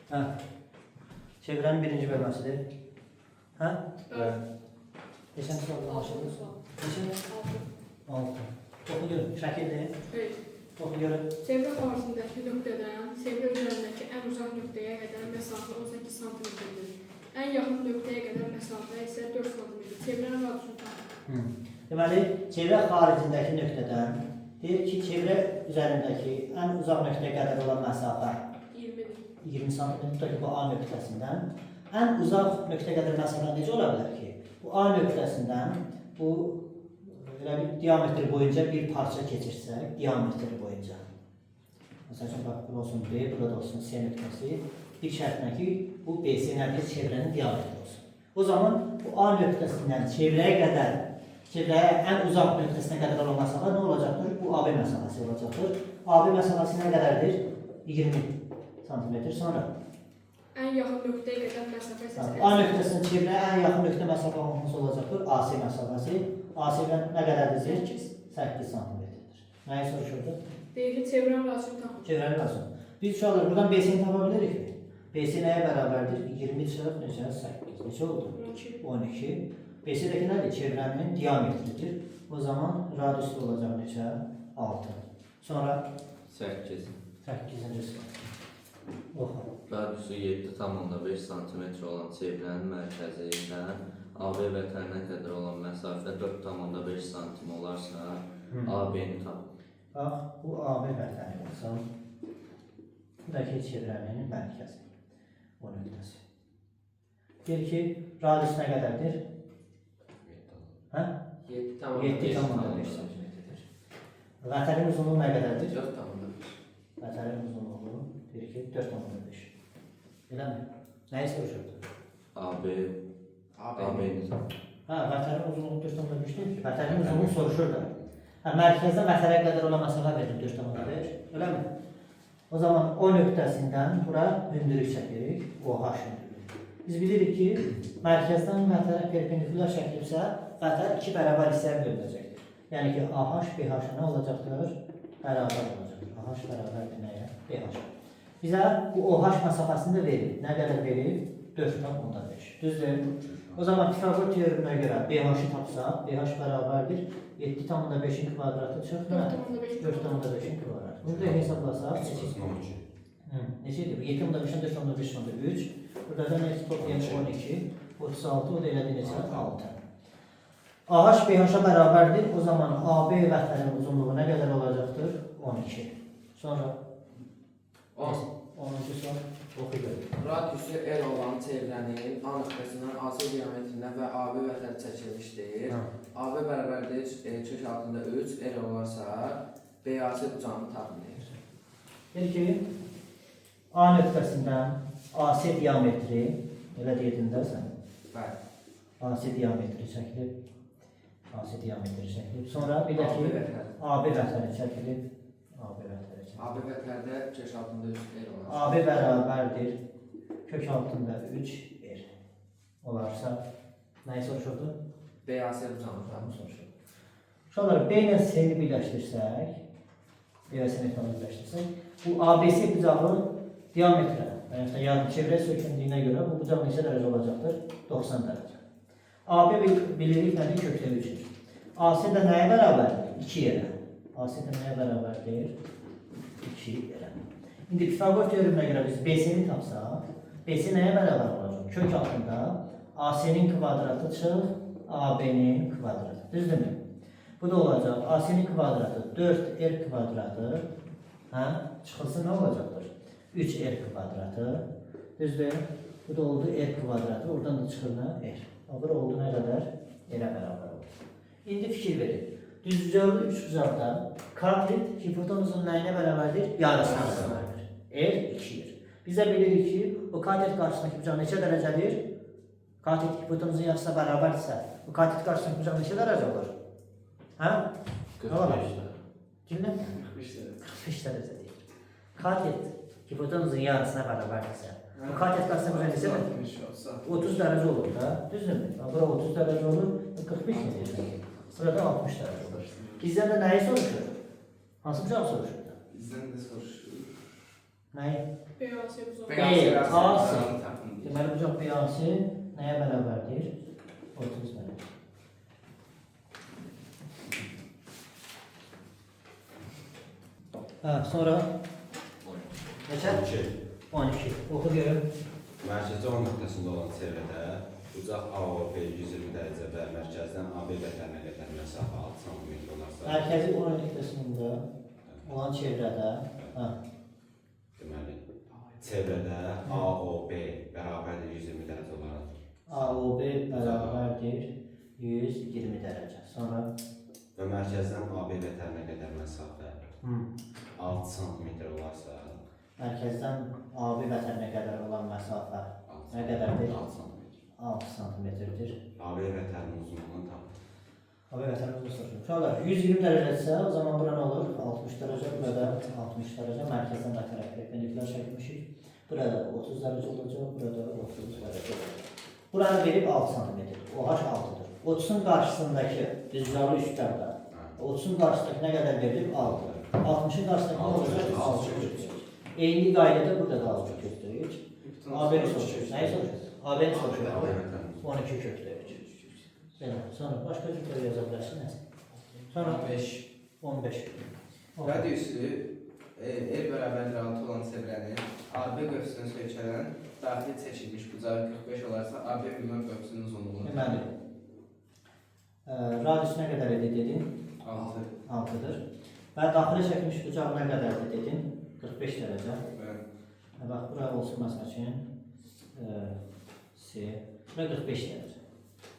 Hə. Çevrənin birinci bölməsidir. Hə? Evet. Neçənci sualda başladınız? Neçə? 6. Oxu görün. Şəkildir. Evet. Oxu görün. Çevre xaricindəki nöqtədən çevre üzərindəki ən uzaq nöqtəyə qədər məsafə 18 cm-dir. Ən yaxın nöqtəyə qədər məsafə isə 4 cm. Çevrənin radiusunu tapın. Deməli, çevrə xaricindəki nöqtədən deyir ki, çevrə üzərindəki ən uzaq nöqtəyə qədər olan məsafə 20-dir. 20 cm, tutaq ki, bu A nöqtəsindən ən uzaq nöqtəyə qədər məsafə necə ola bilər ki? Bu A nöqtəsindən bu elə bir diametr boyunca bir parça keçirsək, diametr boyunca. Məsəl üçün, bax, burada olsun B, burada olsun C nöqtəsi. Bir şərtlə ki, bu BC nədir? Çevrənin diametri olsun. O zaman bu A nöqtəsindən çevrəyə qədər, çevrəyə ən uzaq nöqtəsinə qədər olan məsafə nə olacaqdır? Bu AB məsafəsi olacaqdır. AB məsafəsi nə qədərdir? 20 cm. Sonra Ən yaxın nöqtəyə qədər məsafə isə A nöqtəsinin çevrəyə ən yaxın nöqtə məsafə hansı olacaqdır? AC məsafəsi. AC-dən nə qədərdir? 8 cm-dir. Nəyi soruşurdu? deyir ki, çevrənin radiusunu tapın. Çevrənin lazım. Biz uşaqlar buradan BC-ni tapa bilirik mi? BC nəyə bərabərdir? 20 çarpı neçə? 8. Neçə oldu? 12. 12. BC-dəki nədir? Çevrənin diametridir. O zaman radius da olacaq neçə? 6. Sonra 8. 8-ci sual. Oxu. Radiusu 7,5 cm olan çevrənin mərkəzindən AB vətəninə qədər olan məsafə 4,5 cm olarsa, AB-ni tapın. Bax, bu AB vətəni olsun. Buradakı çevrənin mərkəzi. O nöqtəsi. Deyir ki, radius nə qədərdir? Hə? 7,5 cm-dir. Vətənin uzunluğu nə qədərdir? 4,5. Vətənin uzunluğu deyir ki, 4,5. Eləmi? Nəyi soruşurdu? AB-ni tapın. Hə, vətənin uzunluğu 4,5 deyil ki, vətənin uzunluğu soruşur da. Hə, mərkəzdən vətənə qədər olan məsafə verir 4,5. Eləmi? O zaman o nöqtəsindən bura hündürlük çəkirik, OH hündürlük. Biz bilirik ki, mərkəzdən vətənə perpendikular çəkilirsə, vətən 2 bərabər hissəyə bölünəcəkdir. Yəni ki, AH, BH nə olacaqdır? Bərabər olacaqdır. AH bərabərdir nəyə? BH. Bizə bu OH məsafəsini də verir. Nə qədər verir? 4,5. Düzdür? O zaman Pifagor teoreminə görə BH-ı tapsaq, BH bərabərdir 7,5-in kvadratı çox nə? 4,5-in kvadratı. Bunu da hesablasaq, neçədir? 7,5-in 4,5 sonda 3. Burada da nəsə toplayaq 12, 36, o da elədi neçə? 6. AH BH-a bərabərdir. O zaman AB vətənin uzunluğu nə qədər olacaqdır? 12. Sonra 10-cu son oxu görür. Radiusu R olan çevrənin A nöqtəsindən AC diametrindən və AB vətəni çəkilmişdir. AB bərabərdir kök altında 3, R olarsa BAC bucağını tapın deyir. Deyir ki, A nöqtəsindən AC diametri, elə deyirdin də sən, Bəli. AC diametri çəkilib, AC diametri çəkilib. Sonra bir də AB ki, vətəni. AB vətəni çəkilib, AB vətəni çəkilib. AB vətərdə kök altında 3, R olarsa. AB bərabərdir kök altında 3 R olarsa, nəyi soruşurdu? BAC bucağını tapın. Bunu soruşurdu. Uşaqlar, B ilə C-ni birləşdirsək, B və C-ni birləşdirsək, bu ABC bucağı diametrə, yəni çevrə sökündüyünə görə bu bucaq neçə dərəcə olacaqdır? 90 dərəcə. AB bilirik nədir? Kökdə 3-dür. AC də nəyə bərabərdir? 2 yerə. AC də nəyə bərabərdir? 2 yerə. İndi Pifagor teoreminə görə biz BC-ni tapsaq, BC nəyə bərabər olacaq? Kök altında AC-nin kvadratı çıx, AB-nin kvadratı. Düzdürmü? Bu da olacaq. AC-nin kvadratı 4R kvadratı, hə? Çıxılsın nə olacaqdır? 3R kvadratı. Düzdür? Bu da oldu R kvadratı. Oradan da çıxır nə? R. Bura oldu nə qədər? R-ə bərabər oldu. İndi fikir verin. Düzbucaqlı üçbucaqda katrit hipotenuzun nəyinə bərabərdir? Yarısına bərabərdir. R 2-dir. Bizə bilirik ki, bu katrit qarşısındakı bucaq neçə dərəcədir? Katrit hipotenuzun yarısına bərabərdirsə, bu katrit qarşısındakı bucaq neçə dərəcə olur? Hə? 45 də. Dinlə? 45 dərəcə deyir. Katrit hipotenuzun yarısına bərabərdirsə, bu katrit qarşısındakı bucaq neçədir? 30 dərəcə olur da, düzdürmü? Bura 30 dərəcə olur, 45 nə deyirsən? Burada 60 dərəcə olur. Bizdən də nəyi soruşur? Hansı bucağı soruşur da? Bizdən də soruşur. Nəyi? BAC bucağı. BAC AC. uzanımı tapın deyir. Deməli bucaq BAC nəyə bərabərdir? 30 bərabər. Sonra neçə? 12. Oxu görüm. Mərkəzi 10 nöqtəsində olan çevrədə bucaq AOB 120 dərəcə və mərkəzdən AB vətəninə qədər məsafə 6 sm olarsa, Mərkəzi 10 nöqtəsində olan çevrədə deməli, çevrədə AOB bərabərdir 120 dərəcə olaraq. AOB bərabərdir 120 dərəcə. Sonra Və mərkəzdən AB vətəninə qədər məsafə 6 sm olarsa, mərkəzdən AB vətəninə qədər olan məsafə nə qədərdir? 6 sm. 6 sm-dir. AB vətənin uzunluğunu tapın. AB vətənin uzunluğu. Uşaqlar 120 dərəcədirsə, o zaman bura nə olur? 60 dərəcə, burada 60 dərəcə. Mərkəzdən də tərəf perpendikular çəkmişik. Burada 30 dərəcə olacaq, burada 30 dərəcə olacaq. Buranı verib 6 sm. OH 6-dır. 30-un qarşısındakı düzgahlı üçgəndə 30-un qarşısındakı nə qədər verilib? 6. 60-ın qarşısındakı nə olacaq? 6 götürürük. Eyni qaydada burada da 6 götürürük. AB-ni soruşuyoruz. Nəyi soruşuyoruz? AB-ni AB soruşuyoruz. vətənin 12 kökləyik. Belə. Sonra başqa cümlə yaza bilərsiniz. Sonra 5. 15. Radiusu el bərabərdir 6 olan çevrənin AB qövsünə söykənən daxil çəkilmiş bucağı 45 olarsa AB minor qövsünün uzunluğunu Deməli, radius nə qədər idi dedin? 6. 6-dır. Və daxilə çəkilmiş bucaq nə qədərdir dedin? 45 dərəcə. Bax, bura olsun məsəl üçün. C. Bura 45 dərəcə.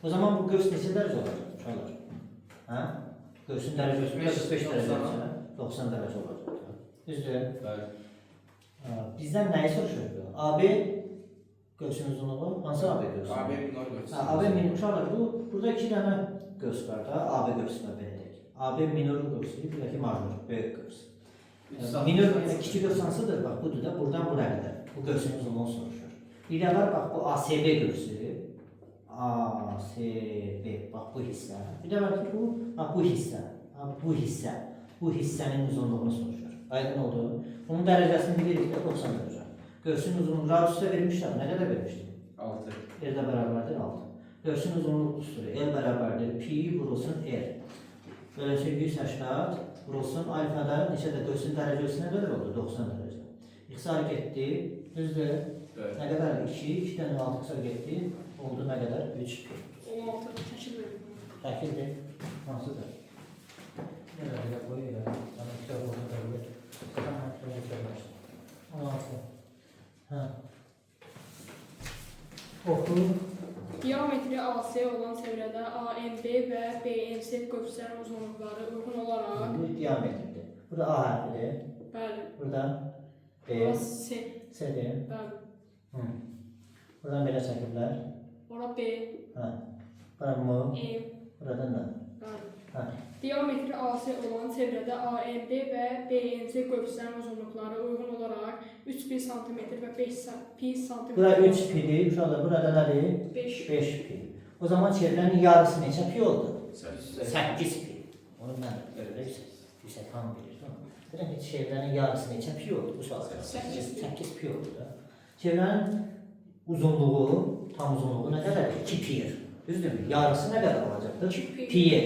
O zaman bu qövs neçə dərəcə olacaq? Uşaqlar? Hə? Qövsün dərəcəsi 45 dərəcə, 90 dərəcə olacaq. Düzdür? Bəli. Bizdən nəyi soruşur bu? AB qövsün uzunluğu hansı AB qövsü? AB minor qövsünün AB minor uşaqlar burada 2 dənə qövs var da, AB qövsü var belə deyək. AB minor qövsü, buradakı major, böyük qövs. Minor kiçik qövs hansıdır? Bax budur da, buradan bura qədər. Bu qövsün uzunluğunu soruşur. Bir də var bax bu ASB qövsü. ASB, bax bu hissə. Bir də var ki bu, bax bu hissə. Bu hissə. Bu hissənin uzunluğunu soruşur. Aydın oldu. Bunun dərəcəsini bilirik də 90 dərəcə. Qövsün uzunluğu radiusda vermişlər. Nə qədər vermişdir? 6. R də bərabərdir 6. Qövsün uzunluğu üstürü L bərabərdir pi vurulsun R. Böyləcə 180 vurulsun alfada neçə də qövsün dərəcəsi nə qədər oldu? 90 dərəcə. İxtisar getdi. Düzdür? Nə qədər? 2, 2 dənə 6 ixtisar getdi. Oldu nə qədər? 3 pi. 16 şəkil verir. Şəkildir. Hansıdır? Elə qoy elə. Sana kitab olsun da qoy. Tamam, şöyle 16. Hə. Oxu. Diametri AC olan çevrədə AMB və BMC qövslərin uzunluqları uyğun olaraq Bu diametridir. Burada A hərfidir. bəli, Burada B, ora C, C'dir. bəli, Buradan belə çəkiblər. ora B, Hə. Bura M, M, buradan da. bəli. Hə. Diametri AC olan çevrədə AMB və BMC qövslərin uzunluqları uyğun olaraq 3 pi sm və 5 pi sm. Bura 3 pidir. Uşaqlar burada nədir? 5. 5 pi. O zaman çevrənin yarısı neçə pi oldu? 8. 8 pi. Onu mən yüksək tam bilirdim. Deyirəm ki, çevrənin yarısı neçə pi oldu? Bu sual. 8 pi oldu da. Çevrənin uzunluğu, tam uzunluğu nə qədərdir? 2 pi'dir. Düzdürmü? Yarısı nə qədər olacaqdır? 2 pi. Pi'ye.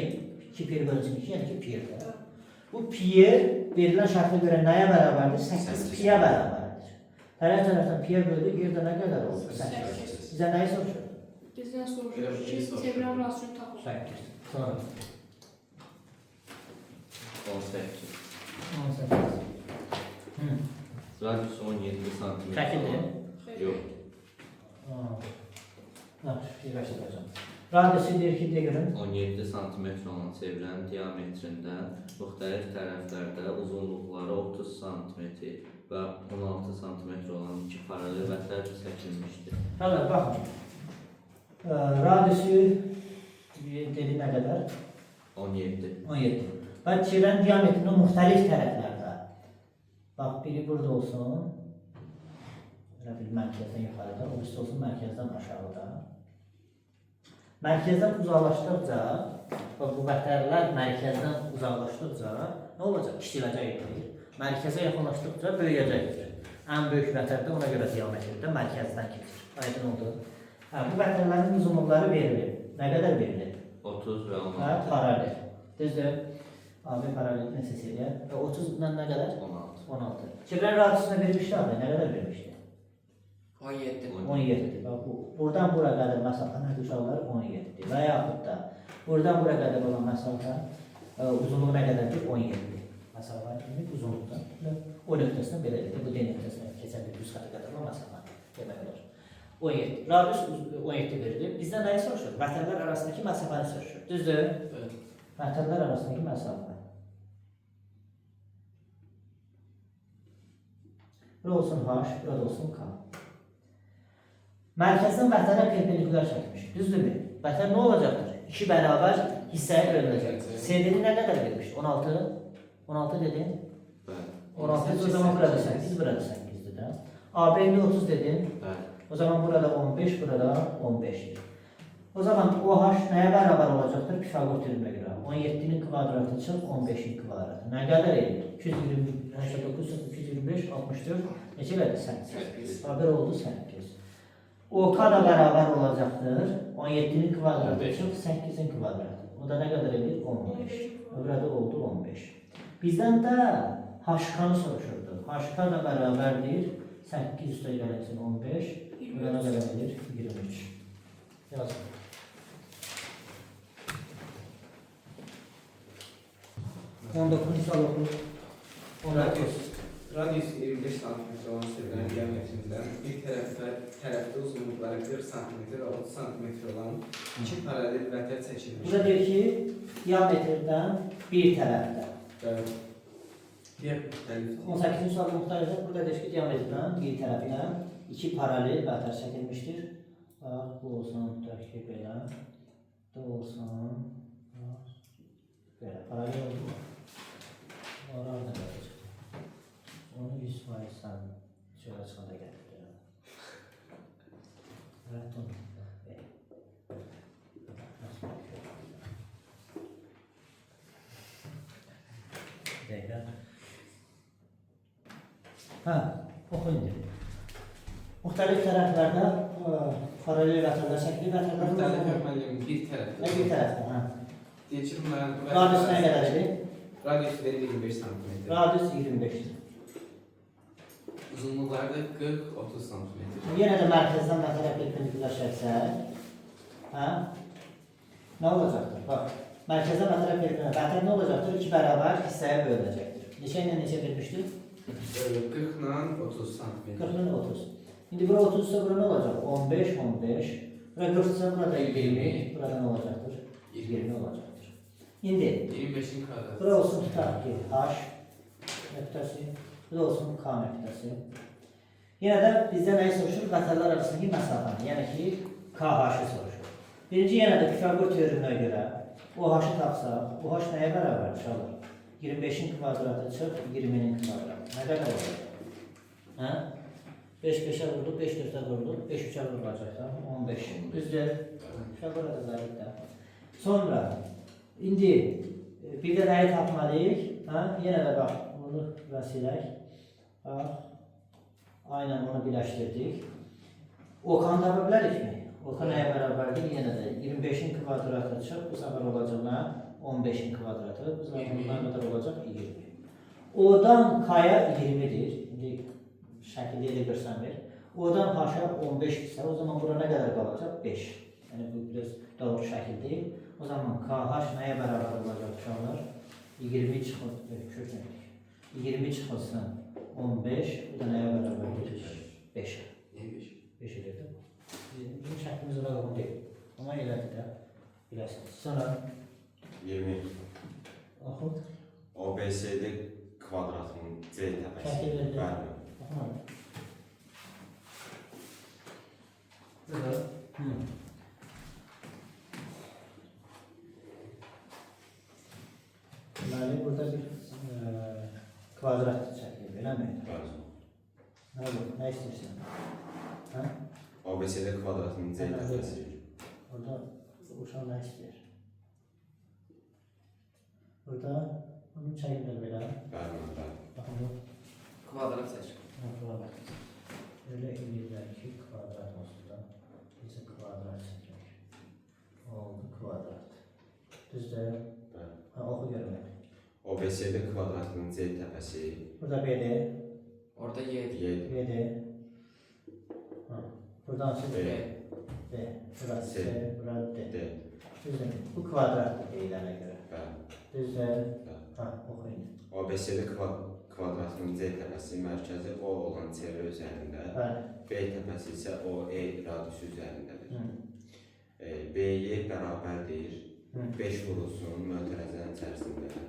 2 pi'ye bölünsün 2, yəni ki pi'dir. Bu pi'ye verilən şərtə görə nəyə bərabərdir? 8 pi'ye bərabərdir. Tərəf-tərəfdən pi'ye böldük, yerdə nə qədər oldu? 8. Bizə nəyi soruşur? Bizdən soruşur ki, çevrənin radiusunu tapın. 8. Sonra 18. 18. Radiusu 17 cm. Şəkildir. Yox. Yerləşdirəcəm. Radiusu deyir ki, deyirəm. 17 cm olan çevrənin diametrində müxtəlif tərəflərdə uzunluqları 30 cm və 16 cm olan iki paralel vətər çəkilmişdir. Hələ baxın. Radiusu dedi nə qədər? 17. 17. Və çevrənin diametrinin müxtəlif tərəflərdə. Bax, biri burada olsun. Elə bir mərkəzdən yuxarıda, o birisi olsun mərkəzdən aşağıda. Mərkəzdən uzaqlaşdıqca, bu vətərlər mərkəzdən uzaqlaşdıqca nə olacaq? Kiçiləcəkdir. Mərkəzə yaxınlaşdıqca böyüyəcəkdir. Ən böyük vətərdə ona görə diametrdə mərkəzdən keçir. Aydın oldu. Hə, bu vətərlərin uzunluqları verilir. Nə qədər verilir? 30 və 16. Hə, paralel. Düzdür. AB paralel neçə seriyə? 30-dan nə qədər? 16. 16. Çevrənin radiyusuna vermişdi abi. Nə qədər vermişdi? 17. 17. Bax, buradan bura qədər məsafə nədir uşaqlar? 17. Və yaxud da buradan bura qədər olan məsafə uzunluğu nə qədərdir? 17. Məsafə demək uzunluqdan. O nöqtəsindən belə edir. Bu D nöqtəsindən keçən bir düz xəttə qədər olan məsafə demək olar. 17. Radius 17 verilir. Bizdən nəyi soruşur? Vətənlər arasındakı məsafəni soruşur. Düzdür? Evet. Vətənlər arasındakı məsafə. Burada olsun H, burada olsun K. Mərkəzdən vətənə perpendikular çəkmiş. Düzdürmü? Vətən nə olacaqdır? 2 bərabər hissəyə bölünəcəkdir. CD-ni nə qədər vermişdir? 16? 16 dedin? Bəli. 16 o zaman burada 8, burada 8'dir də. AB-ni 30 dedin? Bəli. O zaman burada 15, burada 15'dir. O zaman OH nəyə bərabər olacaqdır? Pifagor teoreminə görə. 17'nin kvadratı çıx, 15'in kvadratı. Nə qədər edir? 229, 225, 64. Neçə qədər? 8. Haber oldu 8. OK da bərabər olacaqdır. 17'nin kvadratı çıx, 8'in kvadratı. O da nə qədər edir? 15. Burada oldu 15. Bizdən də HK-nı soruşurdu. HK da bərabərdir. 8 üstə gələcək 15. Burada nə qədər edir? 23. Yazın. On dokuz sual oku. 19. Radius 25 cm olan sevgilərin diametrindən bir tərəfdə uzunluqları 40 cm və 30 cm olan iki paralel vətər çəkilmiş. Burada deyir ki, diametrdən bir tərəfdə. Evet. Diğer müxtəlif 18. sual muhtarıdır. Burada deyir ki, diametrdən bir tərəfdən iki paralel vətər çəkilmişdir. Bax, bu olsun, tutaq ki, belə. Bu olsun. Belə, paralel oldu mu? Orada qalacaq. Onu 100% sən şöyle çıxanda gətirirəm. Evet, onu. Bir dəqiqə. Hə, oxu indi. Müxtəlif tərəflərdə paralel vətərlər çəkilir. müxtəlif örnəklərin bir tərəfdə. Bir tərəfdə, hə. Deyir ki, bunların Radius nə qədər idi? Radius verir 25 cm. Radius 25-dir. Uzunluqları da 40-30 cm. Yenə də mərkəzdən vətərə perpendikular çəksək, hə? Nə olacaqdır? Bax, mərkəzdən vətərə perpendikular. Vətər nə olacaqdır? 2 bərabər hissəyə bölünəcəkdir. Neçə ilə neçə vermişdir? 40 ilə 30 cm. 40 ilə 30. İndi bura 30 ise bura nə olacaq? 15, 15. Bura 40 ise burada 20. Burada nə olacaqdır? 20 olacaqdır. İndi 25'in kvadratı. bura olsun tutaq ki H nöqtəsi, bura olsun K nöqtəsi. Yenə də bizdə nəyi soruşur? Vətərlər arasındakı məsafəni, yəni ki KH-ı soruşur. Birinci yenə də Pifagor teoreminə görə OH-ı tapsaq, OH nəyə bərabər uşaqlar? 25'in kvadratı çıx, 20'nin kvadratı. Nə qədər olacaq? Hə? 5 5'e vurdu, 5 4'e vurdu, 5 3'e vurulacaq da 15. Düzdür. Pifagor ədədləri. Sonra indi bir də nəyi tapmalıyıq? Hə? Yenə də bax, bunu silək. Bax. Aynen onu birləşdirdik. Okan tapa bilərikmi? Okan nəyə bərabərdir? Yenə də 25'in kvadratı çıx, bu səfər olacaq nə? 15'in kvadratı. Bu zaman nə qədər olacaq? 20. O'dan K'ya 20'dir. İndi şəkildə elə görsənmir. O'dan H-a 15 ise o zaman bura nə qədər qalacaq? 5. Yəni bu biraz doğru şəkil deyil. O zaman KH nəyə bərabər olacaq uşaqlar? 20 çıxılsın. 20 çıxılsın 15. Bu da nəyə bərabərdir? 5. 5 edirdi. Bizim şəklimiz ona uyğun deyil. Ama elədir də. Biləsiniz. Sonra 20. oxu. OBSD kvadratının C təpəsi. Şəkil verdi. Bəli. Burada. Deməli, burada bir kvadrat çəkilir, eləmi? Bəli. Nə olur? Nə istəyirsən? Hə? OBSD kvadratının C təpəsi. Burada uşaq nə istəyir? Burada bunu çəkirlər belə. Bəli, bəli. Baxın bu. Kvadrat seç. Öyle eləyirlər ki, kvadrat olsun da. Bizə kvadrat çəkək. Oldu kvadrat. Düzdür? Bəli. Ha, oxu görmək. OBCD kvadratının C təpəsi Burada B'dir. Orada 7. 7, B'dir. Ha, buradan siz B, B. Burası C. C. Burası D. D. Düzdür. Bu kvadratdır deyilənə görə. Bəli. Düzdür. Bəli. Ha, oxuyun. OBCD kvadratının C təpəsi mərkəzi O olan çevrə üzərində, Bəli. B təpəsi isə OE radiusu üzərindədir. Hı. BY bərabərdir. Hı. 5 vurulsun mötərizənin içərisində.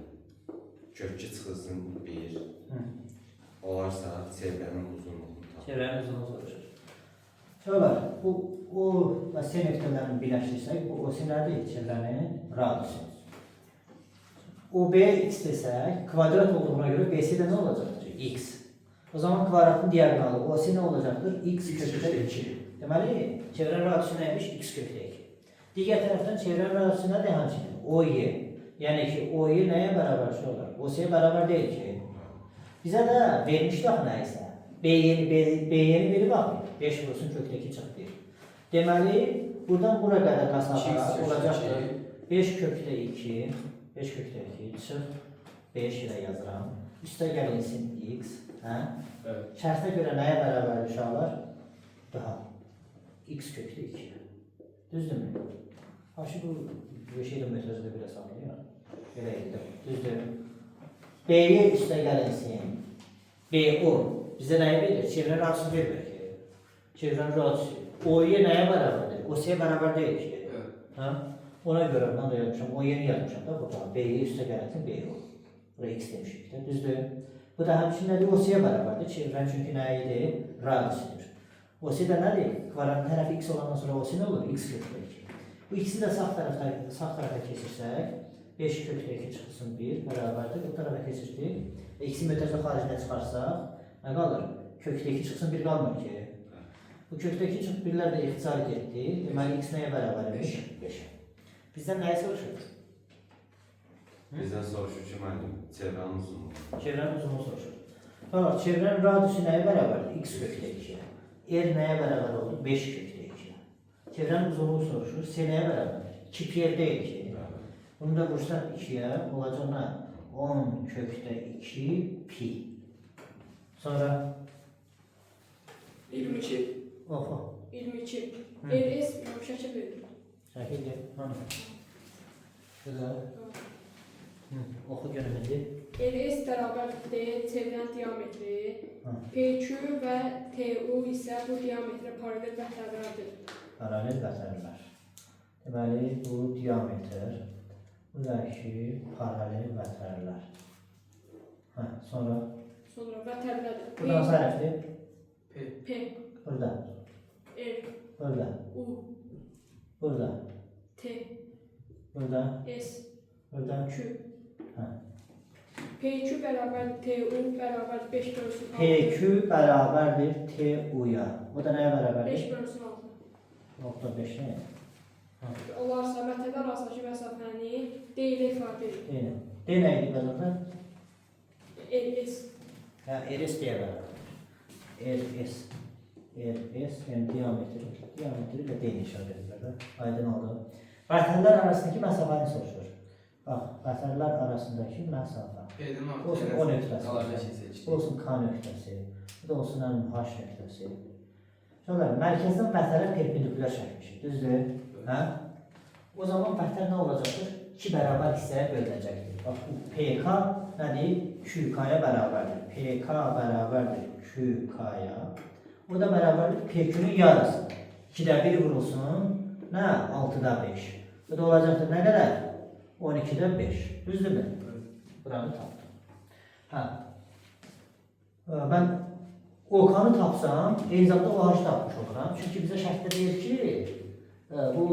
Kökçü çıxılsın 1. Hı. Olarsa çevrənin uzunluğunu tapın. Çevrənin uzunluğu soruşur. Sonra bu O və S nöqtələrini birləşdirsək, bu OC nədir? Çevrənin radiusu. OB x desək, kvadrat olduğuna görə BC də nə olacaqdır? X. O zaman kvadratın diagonalı OC nə olacaqdır? X kökdə 2. Deməli, çevrənin radiusu nəymiş? X kökdə 2. Digər tərəfdən çevrənin radiusu nədir? Həmçinin OY. Yəni ki, OY nəyə bərabər şey olur? OC-yə bərabər deyil ki. Bizə də vermişdi axı nə isə. B-yeni verib axı. 5 vurulsun kökdə 2 çıx deyir. Deməli, buradan bura qədər məsafə olacaqdır. 5 kökdə 2. 5 kökdə 2 çıx. 5 ilə yazıram. Üstə gəlinsin x. Hə? Evet. Şərtə görə nəyə bərabərdir uşaqlar? Daha. X kökdə 2. Düzdürmü? Aşı bu şeydə mötərizədə belə salınıyor. Belə idi. Düzdür. B-yə üstə gəlinsin. B-O. Bizə nəyi verir? Çevrə radiusu vermir ki. Çevrə radiusu. O-yə nəyə bərabərdir? O-yə bərabər deyil ki. Evet. Hə? Ona görə mən də yazmışam. O-yeni yazmışam da burada. B-yə üstə gəlinsin B-O. Bura X demişik də. Düzdür. Bu da həmçinin nədir? O-yə bərabərdir. Çevrən çünki nə idi? Radiusudur. O-yə də nədir? Kvadratın tərəfi X olandan sonra O-yə nə olur? X kökdə 2. Bu ikisi də sağ tərəfə keçirsək, 5 kökdə 2 çıxılsın 1 bərabərdir. Bu tərəfə keçirdik. İkisi mötərizə xaricinə çıxarsaq, nə qalır? Kökdə 2 çıxsın 1 qalmır ki. Bu kökdə 2 çıxıb 1-lər də ixtisar getdi. Deməli, X nəyə bərabərmiş? 5. Bizdən nəyə soruşur? Bizdən soruşur ki, müəllim, çevrənin uzunluğu. Çevrənin uzunluğu soruşur. Tamam, çevrənin radiusu nəyə bərabərdir? X kökdə 2. R nəyə bərabər oldu? 5 kökdə 2. Çevrənin uzunluğu soruşur. S nəyə bərabərdir? 2 pi R deyil ki. Bunu da vursan 2-yə, olacaq nə? 10 kökdə 2 pi. Sonra 22. oxu. 22. Hı. RS şəkil verir. Şəkildir. Hanı? Şurada. Oxu görüm indi. RS bərabərdir çevrənin diametri. Hı. PQ və TU isə bu diametrə paralel vətərlərdir. Paralel vətərlər. Deməli, bu diametr. Bu da ki, paralel vətərlər. Hə, sonra Sonra vətərlərdir. burada hansı hərfdir? P, Burada. R, Burada. U, Burada. T, Burada. S, Burada. Q. Hə. PQ bərabər TU bərabər 5 bölünsün 6. PQ bərabərdir TU-ya. Bu da nəyə 5 bərabərdir? bölünsün 6. 0.5 nə? Olarsa vətənlər arasındakı məsafəni D ilə ifadə edir. Deyiləm. D nə idi bəzəkdə? RS. Hə, RS deyə bərabər. RS. RS, yəni diametri. Diametri ilə D nişan edirlər də. Aydın oldu. Vətənlər arasındakı məsafəni soruşur. Bax, vətənlər arasındakı məsafə. P'nin Olsun O nöqtəsi. Qalacaq seçdik. Olsun K nöqtəsi. Bu da olsun H nöqtəsi. Sonra mərkəzdən vətənə perpendikulyar çəkmişik. Düzdür? Hə? O zaman vətən nə olacaqdır? 2 bərabər hissəyə bölünəcəkdir. Bax, bu PK nədir? QK-ya bərabərdir. PK bərabərdir QK-ya. O da bərabərdir PQ-nün yarısı. 2-də 1 vurulsun. Nə? 6-da 5. Bu da olacaqdır nə qədər? 12-də 5. Düzdürmü? Buranı tapdım. Hə. Mən OK-nı tapsam, eyni zamanda OH tapmış oluram. Çünki bizə şərtdə deyir ki, bu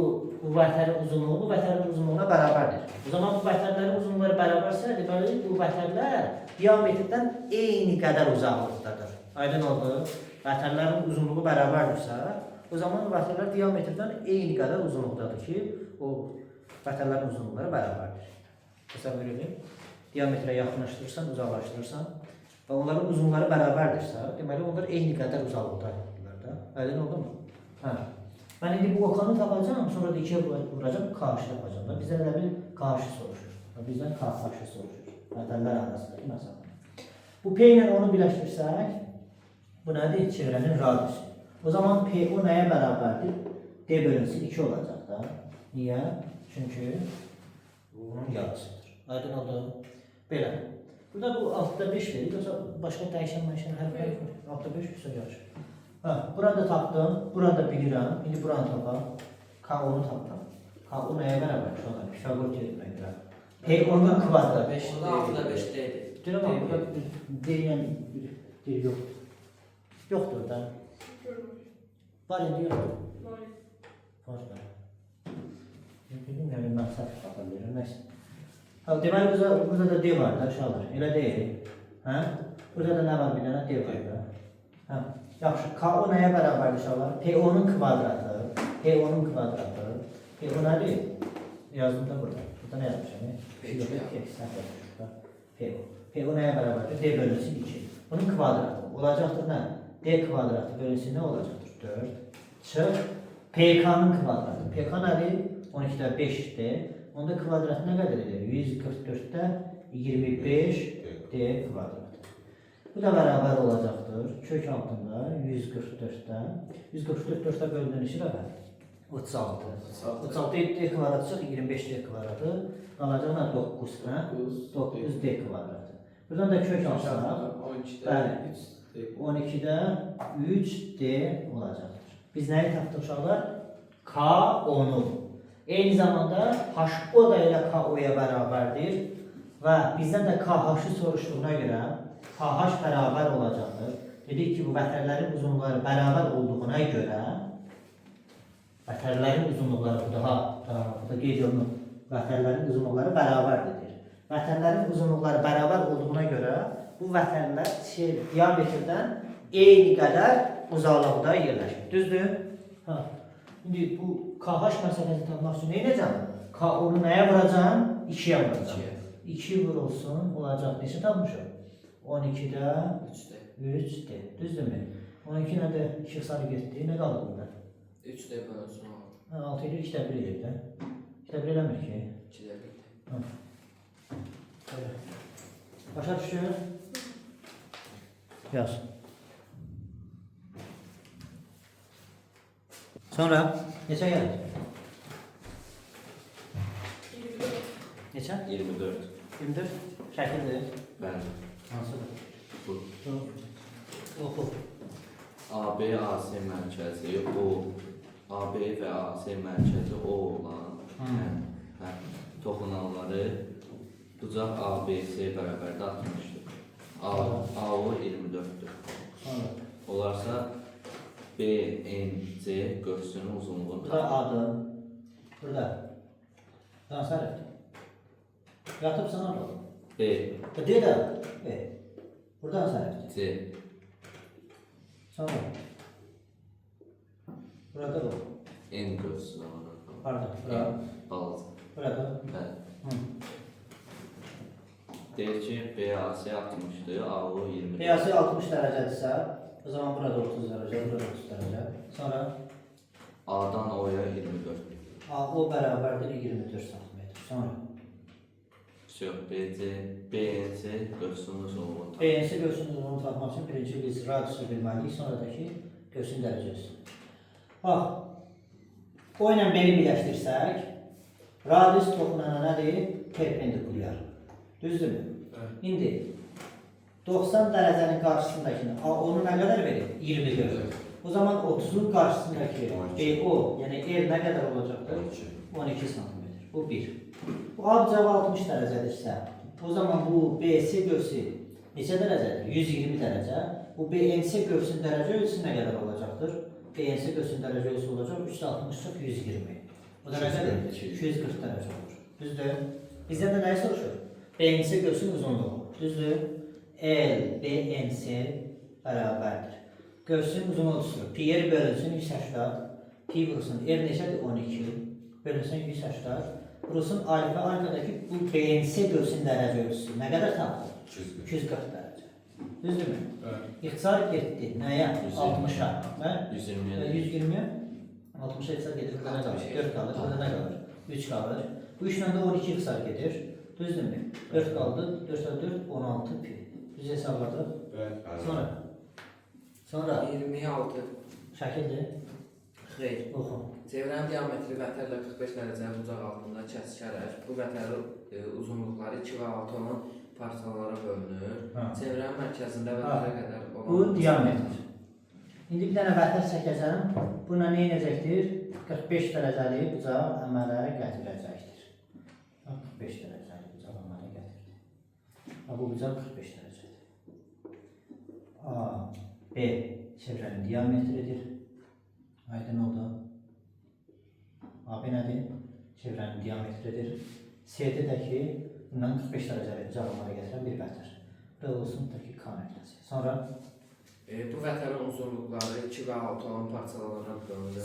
vətərin uzunluğu bu vətərin uzunluğuna bərabərdir. O zaman bu vətərlərin uzunluqları bərabərsə, deməli bu vətərlər diametrdən eyni qədər uzaqlıqdadır. Aydın oldu. Vətərlərin uzunluğu bərabərdirsə, o zaman vətərlər diametrdən eyni qədər uzunluqdadır ki, o vətərlərin uzunluqları bərabərdir. Təsəvvür edin. Diametrə yaxınlaşdırırsan, uzaqlaşdırırsan, və onların uzunları bərabərdirsə, deməli onlar eyni qədər uzaqlıqdadırlar da. Aydın oldu mu? Hə. Mən indi bu okanı tapacağım, sonra da 2-yə vuracağım, karşı tapacağım da. Bizdən elə bir karşı soruşur. Bizdən karşı soruşur. Vətənlər arasındakı məsafə. Bu P ilə onu birləşdirsək, bu nədir? Çevrənin radiusu. O zaman PO nəyə bərabərdir? D bölünsün 2 olacaq da. Niyə? Çünki bu onun yarısıdır. Aydın oldu. Belə. Burada bu altta 5 verir, yoksa başqa dəyişən hərflər var. Altta 5 üstə yarışır. Hə, burada tapdım, burada bilirəm. İndi buranı tapam. K10'u tapdım. K10 nəyə bərabər? Şuna Pifagor teoremine görə. P10'un kvadratı. 5 6'da 5 deyil. Deyirəm amma burada deyilən bir yoxdur. Yoxdur da. Görmür. Var indi yoxdur. Var. Var da. Bilmirəm, mən səhv tapa bilirəm. Nəsə. Ha, deməli burada da D var da uşaqlar. Elə deyil. Hə? Burada da nə var bir dənə D var da. Hə. Yaxşı. K10 nəyə bərabərdir uşaqlar? P10'un kvadratı. P10'un kvadratı. P10 nədir? Yazdım da burada. Burada nə yazmışam? P10 nəyə bərabərdir? D bölünsün 2. Bunun kvadratı olacaqdır nə? D kvadratı bölünsün nə olacaqdır? 4. Çıx. PK'nın kvadratı. PK nədir? 12'də 5'dir. Onda kvadratı nə qədər edir? 144'də 25 D kvadratı. Bu da bərabər olacaqdır. Kök altında 144'də 144'də bölünən işi rəqəm 36. 36 D kvadratı çıx 25 D kvadratı. Qalacaq nə 9, hə? 9 D kvadratı. Buradan da kök alsaq 12'də 3 D olacaqdır. Biz nəyi tapdıq uşaqlar? K10'u. Eyni zamanda HO da elə KO-ya bərabərdir və bizdən də KH-ı soruşduğuna görə KH bərabər olacaqdır. Dedik ki, bu vətərlərin uzunluqları bərabər olduğuna görə vətərlərin uzunluqları burada qeyd olunur. Vətərlərin uzunluqları bərabərdir. Vətərlərin uzunluqları bərabər olduğuna görə bu vətərlər diametrdən eyni qədər uzaqlıqda yerləşir. Düzdür? Hə. İndi bu KH məsələsini tapmaq üçün nə edəcəm? K10'u nəyə vuracam? 2'yə vuracam. 2 vurulsun, olacaq. Neçə tapmışım? 12'də 3D. Düzdürmü? 12 nədə 2 sarı getdi. Nə qaldı burada? 3 də bölünsün 6. 6 ilə 2 1 edir də. 2 1 eləmir ki. 2 də 1. Başa düşür? Yaz. Sonra neçə gəlir? 24. Neçə? 24. 24. Şəkildir. Bəli. Hansıdır? Bu Oxu. AB AC mərkəzi O, AB və AC mərkəzi O olan toxunanları bucaq ABC bərabərdə 60-dır. AO 24-dür. Sonra. Olarsa BNC görsünün uzunluğunu Burada adım. Burada. Dansarı. Yatıp sana bakalım. B, D de. B. Buradan sarı. C, Sonra. Burada bu. N görsün. Pardon. Burada. Balaca. Burada. Bəli. Hı. Deyir ki, BAC 60'dır, AO 24. Piyası 60 derecedirsə, o zaman burada 30 derece, burada 30 derece. Sonra A'dan O'ya 24. AO bərabərdir 24 cm. Sonra Yok, BNC görsün uzunluğunu BNC göğsün uzunluğunu tapmaq üçün birinci biz radiusu bilməliyik, sonra da ki göğsün dərəcəsi. Bax, O ilə B-ni birləşdirsək, radius toxunana nədir? Perpendikulyar. Düzdürmü? İndi 90 dərəcənin qarşısındakini onu nə qədər verir? 24. O zaman 30'un qarşısındakı BO, yəni R nə qədər olacaqdır? 12 cm. Bu 1. Bu abcağı 60 dərəcədirsə, o zaman bu BC göğsü neçə dərəcədir? 120 dərəcə. Bu BNC göğsünün dərəcə ölçüsü nə qədər olacaqdır? BNC göğsünün dərəcə ölçüsü olacaq 360 120. O dərəcədir? 240 dərəcə olur. Düzdür? Bizdən də nəyi soruşur? BNC göğsünün uzunluğu. Düzdür? L, BNC bərabərdir. Göğsünün uzunluğu pi yer bölünsün 180, pi vurulsun R neçədir? 12, bölünsün 180, vurulsun alfa, alfadakı bu BNC göğsünün dərəcə ölçüsü nə qədər tapılır? 240 dərəcə. Düzdürmü? Evet. İxtisar getdi. Nəyə? 60-a. Və 120-yə. 120-yə 60-a ixtisar gedir. Burada nə qalır? 4 qalır. Burada nə qalır? 3 qalır. Bu 3 ilə də 12 ixtisar gedir. Düzdürmü? 4 qaldı. 4 4 16 pi. Düz hesabladıq. Evet. Sonra 26. şəkildir. Xeyr. Oxu. Çevrənin diametri vətərlə 45 dərəcə bucaq altında kəsişərək bu vətərin uzunluqları 2 və 6 olan parçalara bölünür. Ha. Çevrənin mərkəzində vətərə qədər olan Bu diametr. İndi bir dənə vətər çəkəcəm. Buna nə edəcəkdir? 45 dərəcəli bucaq əmələ gətirəcəkdir. 45 dərəcəli bucaq əmələ gətirdi. Bu bucaq 45 dərəcədir. A, B çevrənin diametridir. Aydın oldu. AB nədir? Çevrənin diametridir. CD də ki, bundan 45 dərəcəli bucaq əmələ gətirən bir vətər. B olsun da ki, K nöqtəsi. Sonra bu vətərin uzunluqları 2 və 6 olan parçalara bölünür.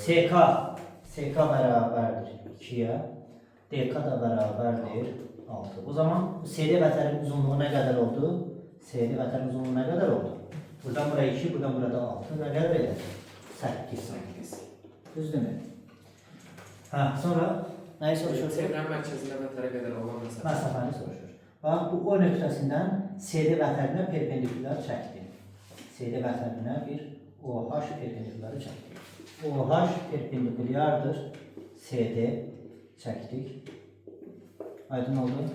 SK bərabərdir 2-yə, DK da bərabərdir 6. O zaman bu CD vətərin uzunluğu nə qədər oldu? CD vətərin uzunluğu nə qədər oldu? Buradan buraya 2, buradan burada 6. Nə qədər edir? 8. Düzdürmü? Hə, sonra nəyi soruşur? Çevrənin mərkəzində vətərə qədər olan məsafə. Məsafəni soruşur. Bax, bu O nöqtəsindən CD vətərinə perpendikulyar çəkdi. CD vətərinə bir OH perpendikulyarı çəkdik. OH perpendikulyardır. CD çəkdik. Aydın oldu.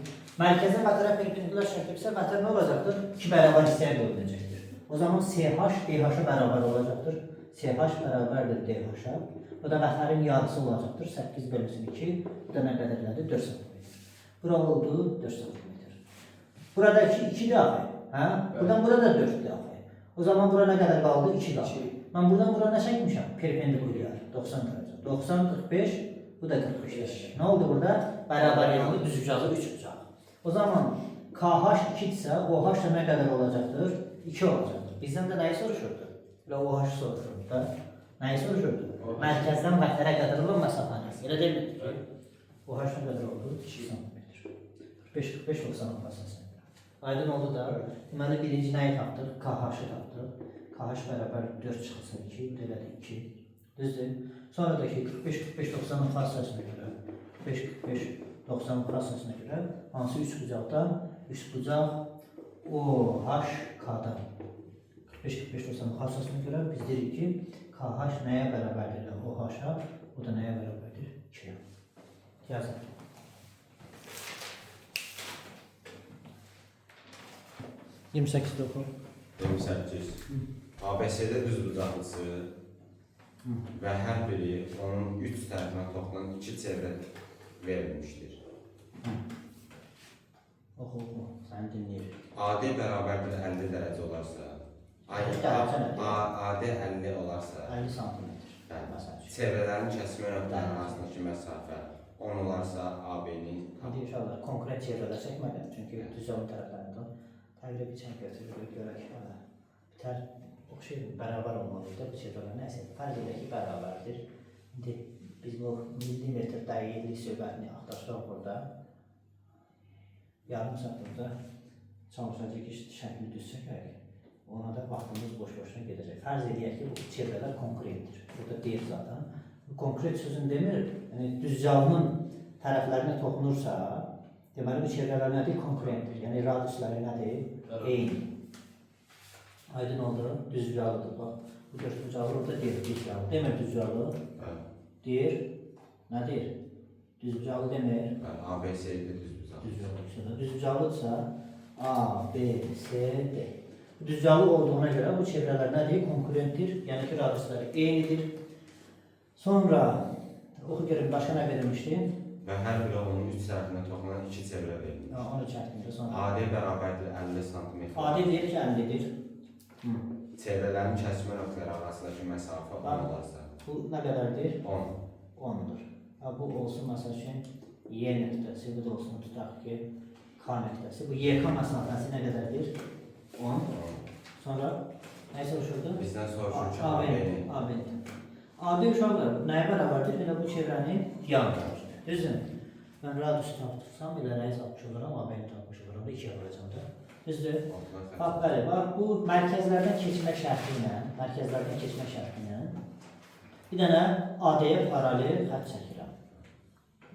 Mərkəzə vətərə perpendikulyar çəkdirsə, vətər nə olacaqdır? 2 bərabər hissəyə bölünəcəkdir. O zaman CH DH-a bərabər olacaqdır. CH bərabərdir DH-a. Bu da vətərin yarısı olacaqdır. 8 bölünsün 2. Bu da nə qədərlədir? 4 cm. Bura oldu 4 cm. Buradakı 2 dəfə. Hə? Buradan burada 4 dəfə. O zaman bura nə qədər qaldı? 2 qaldı. Mən buradan bura nə çəkmişəm? Perpendikulyar. 90 dərəcə. 90, 45, bu da 45 dərəcə. Nə oldu burada? Bərabər yandı, düz bucağı, 3 bucağı. O zaman KH 2-dirsə, OH da nə qədər olacaqdır? 2 olacaqdır. Bizdən də nəyi soruşurdu? Elə OH soruşurdu da. Nəyi soruşurdu? Mərkəzdən vətərə qədər olan məsafəniz. Elə deyilmi? OH nə qədər oldu? 2 cm. 45, 90 olmasın. Aydın oldu da. Deməli, birinci nəyi tapdıq? KH-ı tapdıq. KH bərabər 4 çıxılsın 2, elədi 2. Düzdür. Sonra da ki, 45-90-ın fasiləsində görə, 45-90-ın fasiləsində görə, hansı 3 bucaqdan? 3 bucaq OH-K-dan. 45-90-ın fasiləsində görə biz deyirik ki, KH nəyə bərabərdir? OH-a, bu da nəyə bərabərdir? 2-yə. Yazın. Yirmi 28 oxu. 28. ABS-də düz bucaqlısı və hər biri onun 3 tərəfinə toplanan 2 çevrə verilmişdir. Oxu, səni dinləyir. AD bərabərdir 50 dərəcə olarsa, AD 50 olarsa, 50 cm. çevrələrin kəsmə nöqtələri arasındakı məsafə 10 olarsa AB-nin İndi inşallah konkret çevrələr çəkmədən, çünki düz yolun tərəflərində təqrib içən götürülür, görək bitər, oxşayır, bərabər olmalıdır bu çevrələr. Nəsə, fərq edək ki, bərabərdir. İndi biz bu millimetr dəqiqlik söhbətini axtarışaq burada. Yarım saat burada çalışacaq ki, şəkli düz çəkək. Ona da vaxtımız boş-boşuna gedəcək. Fərz edək ki, bu çevrələr konkretdir. Burada deyir zaten. Bu konkret sözün demir, yəni düzcalının tərəflərinə toxunursa, deməli bu çevrələr nədir? Konkretdir. Yəni radiusları nədir? Eyni. Aydın oldu, düzbucaqlıdır. Bax, bu 4 bucaqlı orada deyir, düzbucaqlı. Demir düzbucaqlı. Deyir, nə deyir? Düzbucaqlı demir. ABS-də düz bucaqlı. Düzbucaqlıdırsa A, B, C, D. Düzbucaqlı olduğuna görə bu çevrələr nədir? Konkurentdir. Yəni ki, radiusları eynidir. Sonra oxu görün, başqa nə verilmişdi? Və hər biri onun 3 tərəfinə toplanan 2 çevrə verilmişdir. Onu çəkmir. AD bərabərdir 50 cm. AD deyir ki, 50-dir. Çevrələrin kəsmə nöqtələri arasındakı məsafə 10 olarsa. Bu nə qədərdir? 10. 10'dur. Bu olsun məsəl üçün Y nöqtəsi, bu da olsun tutaq ki K nöqtəsi. Bu YK məsafəsi nə qədərdir? 10. Sonra nə soruşurdu? Bizdən soruşur ki, AB. AB uşaqlar nəyə bərabərdir? Elə bu çevrənin diametridir. Düzdür? Mən radiusu tapdırsam, elə nəyi tapmış oluram? AB-ni tapmış oluram. 2 yapacağım da. Düzdür? Altlar xətt. Bax, bəli, bax, bu mərkəzlərdən keçmə şərti ilə, bir dənə AD-yə paralel xətt çəkirəm.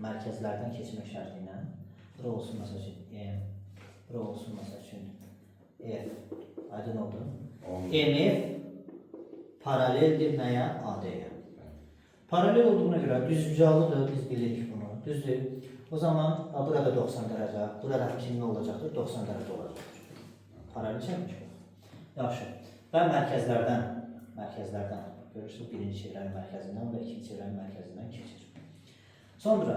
Mərkəzlərdən keçmə şərti ilə. Bura olsun, məsəl üçün, M, bura olsun, məsəl üçün, F. Aydın oldu. MF paraleldir nəyə? AD-yə. Paralel olduğuna görə düzbucaqlıdır, biz bilirik bunu, düzdür. O zaman burada 90 dərəcə, burada həmçinin nə olacaqdır? 90 dərəcə olacaqdır. Paralel çəkmiş bu. Yaxşı. Və mərkəzlərdən, görürsünüz, birinci çevrənin mərkəzindən və ikinci çevrənin mərkəzindən keçir. Sonra,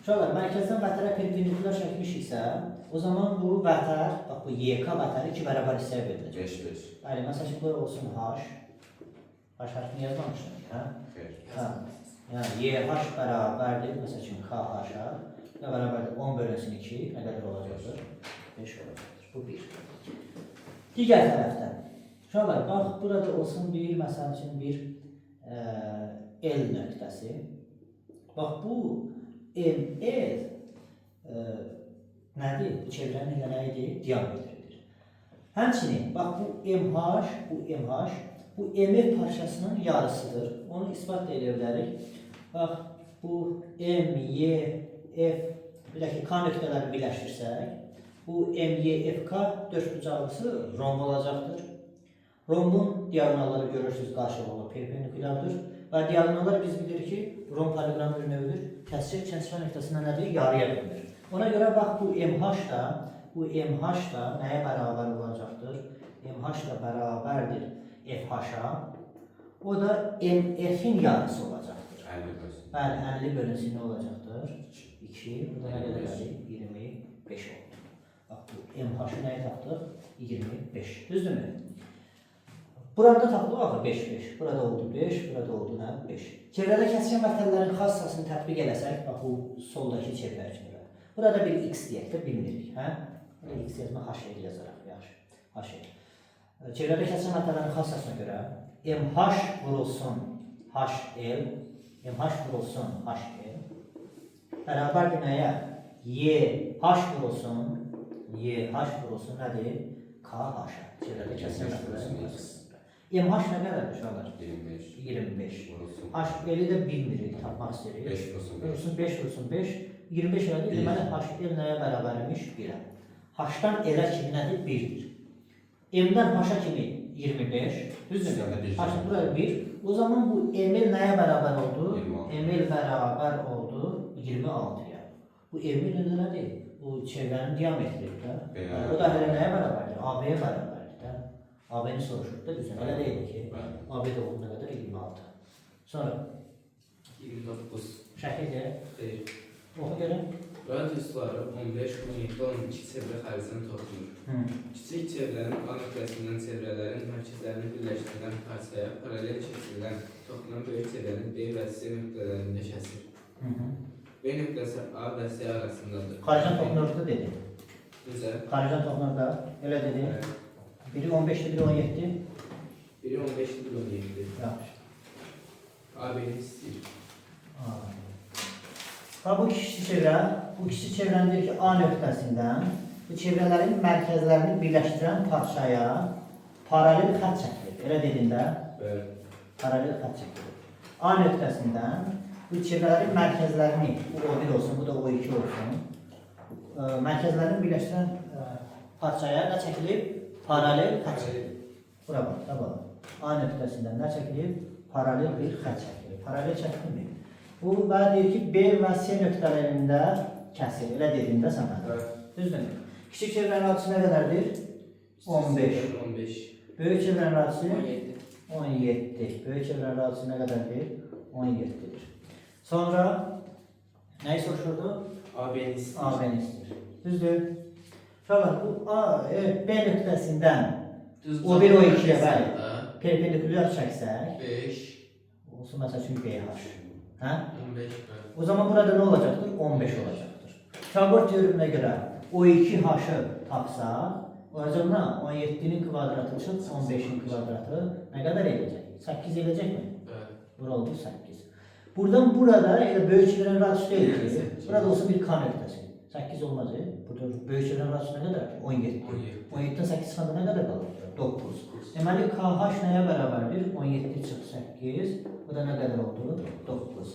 uşaqlar, mərkəzdən vətərə perpendikular çəkmişiksə, o zaman bu vətər, bax bu YK vətəri 2 bərabər hissəyə veriləcək. 5-5. Bəli, məsələn, burada olsun H. H hərfini yazmamışdım ki, hə? Xeyr. Hə. Yəni, YH bərabərdir, məsəl üçün KH-a. Nə bərabərdir? 10 bölünsün 2, nə qədər olacaqdır? 5 olacaqdır. Bu 1. Digər tərəfdən. Uşaqlar, bax, burada olsun bir, məsəl üçün bir L nöqtəsi. Bax, bu ML nədir? Bu çevrənin nə idi? Diametridir. Həmçinin, bax, bu MH, bu MF parçasının yarısıdır. Onu ispat edə bilərik. Bax, bu M, Y, F, bir də ki, K nöqtələri birləşdirsək, bu M, Y, F, K dörtbucaqlısı romb olacaqdır. Rombun diagonalları görürsünüz, qarşılıqlı perpendikulardır. Və diagonallar biz bilirik ki, romb parallelogram bir növüdür. Kəsir kəsmə nöqtəsində nədir? Yarıya bölünür. Ona görə bax, bu MH da nəyə bərabər olacaqdır? MH da bərabərdir FH-a. O da MF-in yarısı olacaqdır. 50 bölsün. Bəli, 50 bölünsün nə olacaqdır? 2, bu da nə qədər gəldik? 25 oldu. Bax, bu MH-ı nəyə tapdıq? 25. Düzdürmü? Burada tapdıq axı 5-5. Burada oldu 5, burada oldu nə? 5. Çevrədə kəsişən vətənlərin xassasını tətbiq eləsək, bax, bu soldakı çevrə kimi. Burada bir x deyək də bilmirik, hə? X yazma H yazaraq, yaxşı. H. Çevrədə kəsişən vətənlərin xassasına görə MH vurulsun HL, MH vurulsun HL bərabərdir nəyə? YH vurulsun nədir? KH-a. Çevrədə kəsişən vətənlərin xassasına. MH nə qədərdir uşaqlar? 25. HL-i də bilmirik, tapmaq istəyirik. 5 vursun 5. 25 elədir, deməli HL nəyə bərabərmiş? 1-ə. H-dan L-ə kimi nədir? 1-dir. M-dən H-a kimi 25, düzdür? H-ın buraya 1. O zaman bu ML nəyə bərabər oldu? ML bərabər oldu 26-ya. Bu ML nədir? Bu çevrənin diametridir. O da hələ nəyə bərabərdir? AB-yə bərabərdir. AB-ni soruşuq da düzən. Elə deyil ki, AB də olduğuna qədər 26. Sonra 29. şəkildə Xeyr. oxu görək. Radiusları 15, 17, 12 çevrə xərcini toplayır. Kiçik çevrənin A nöqtəsindən çevrələrin mərkəzlərini birləşdirilən parçaya paralel kəsilən toplanan böyük çevrənin B və C nöqtələrində kəsir. B nöqtəsi A və C arasındadır. Xaricdən toxunurdu dedi. Düzə. Xaricdən toxunurda elə dedi. Biri 15'ti, biri 17. Biri 15'ti, biri 17'di. Yaxşı. A-B'ni istəyir. Bu kiçik çevrənin deyir ki, A nöqtəsindən bu çevrələrin mərkəzlərini birləşdirən parçaya paralel xətt çəkilir. Elə dedin də? Bəli. Paralel xətt çəkilir. A nöqtəsindən bu çevrələrin mərkəzlərini, bu O1 olsun, bu da O2 olsun, mərkəzlərini birləşdirən parçaya nə çəkilib? Paralel xətt çəkilir. Bura bax, da bax. A nöqtəsindən nə çəkilib? Paralel bir xətt çəkilir. Paralel çəkilmir. Bu, mənə deyir ki, B və C nöqtələrində kəsir. Elə dedin də sənə. Düzdür. Kiçik çevrənin radisi nə qədərdir? 15. 15. Böyük çevrənin radisi? 17. 17. Böyük çevrənin radisi nə qədərdir? 17'dir. Sonra nəyi soruşurdu? A-B'ni istəyir. A-B'ni istəyir. Düzdür. Şöyle bu B nöqtəsindən O1 O2'yə bəli perpendikulyar çəksək 5. olsun məsəl üçün BH. Hə? 15. O zaman burada nə olacaqdır? 15 olacaqdır. Çabur teoreminə görə O2H-ı tapsaq, oracığına 17'nin kvadratı çıxıb 15'in kvadratı nə qədər edəcək? 8 edəcəkmi? Bəli. Bura oldu 8. Buradan burada elə böyük çevrənin radisi deyil ki, burada olsa bir K nöqtəsi. 8 olmaz. Burada böyük çevrənin radisi nə qədər? 17. 17-dən 8 çıxanda nə qədər qalır? 9. Deməli, KH nəyə bərabərdir? 17 çıx 8. Bu da nə qədər oldu? 9.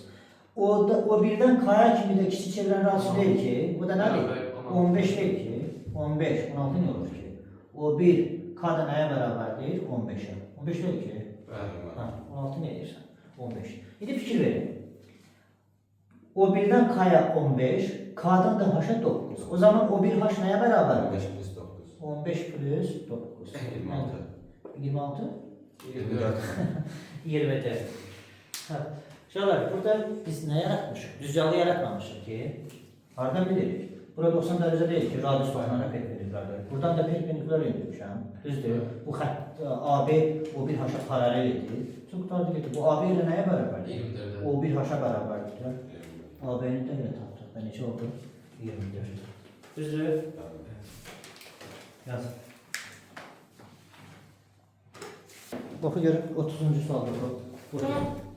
O birdən K-ya kimi də kiçik çevrənin radisi deyil ki, bu da nədir? 15 deyil ki, 15, 16 ne olur ki? O bir K da nəyə bərabərdir? 15'e. 15 deyil ki? Ha, 16 ne edirsən? 15. İndi fikir verin. O birdən K-ya 15, K-dan da H-a 9. O zaman o bir H nəyə bərabərdir? 15 plus 9. 15 plus 9. 26. 26? 24. 24. Ha. Uşaqlar, burada biz nə yaratmışıq? Düzcalı yaratmamışıq ki, hardan bilirik? Burada 90 dərəcə deyil ki, radius 90-a perpendikulardır. Buradan da perpendikular indirmişəm. Düzdür. Bu xətt AB o bir H-a paralel edir. Çox tardı gedir. Bu AB ilə nəyə bərabərdir? 24. O bir H-a bərabərdir. AB-ni də elə tapdıq. Və neçə oldu? 24. Düzdür. Yaz. Oxu görün 30-cu sualda bu.